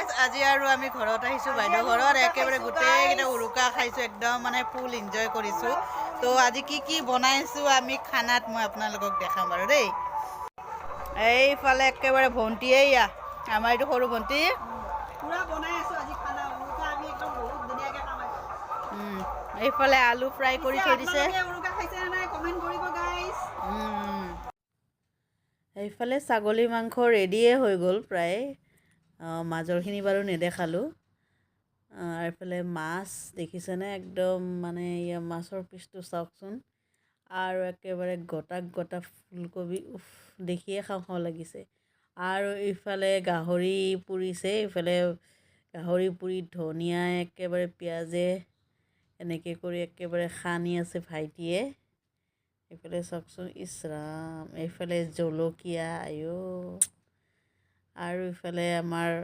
guys আজি আৰু আমি ঘৰত আহিছোঁ বাইদেউ ঘৰত একেবাৰে গোটেইকেইটা উৰুকা খাইছোঁ একদম মানে ফুল এনজয় কৰিছোঁ তো আজি কি কি বনাইছোঁ আমি খানাত মই আপোনালোকক দেখাম বাৰু দেই এইফালে একেবাৰে ভণ্টিয়ে আমাৰ এইটো সৰু ভণ্টি পুৰা বনাই আছোঁ আজি খানা উৰুকা আমি একদম বহুত ধুনীয়াকৈ খাম এইফালে আলু ফ্ৰাই কৰি থৈ দিছে উৰুকা খাইছে নাই কমেণ্ট কৰিব গাইজ এইফালে ছাগলী মাংস ৰেডিয়ে হৈ গ'ল প্ৰায় মাজৰখিনি বাৰু নেদেখালোঁ এইফালে মাছ দেখিছেনে একদম মানে মাছৰ পিচটো চাওকচোন আৰু একেবাৰে গোটা গোটা ফুলকবি দেখিয়ে খাওঁ খাওঁ লাগিছে আৰু ইফালে গাহৰি পুৰিছে ইফালে গাহৰি পুৰি ধনিয়া একেবাৰে পিঁয়াজে এনেকৈ কৰি একেবাৰে সানি আছে ভাইটিয়ে এইফালে চাওকচোন ইছৰাম এইফালে জলকীয়া আইঅ' আৰু ইফালে আমাৰ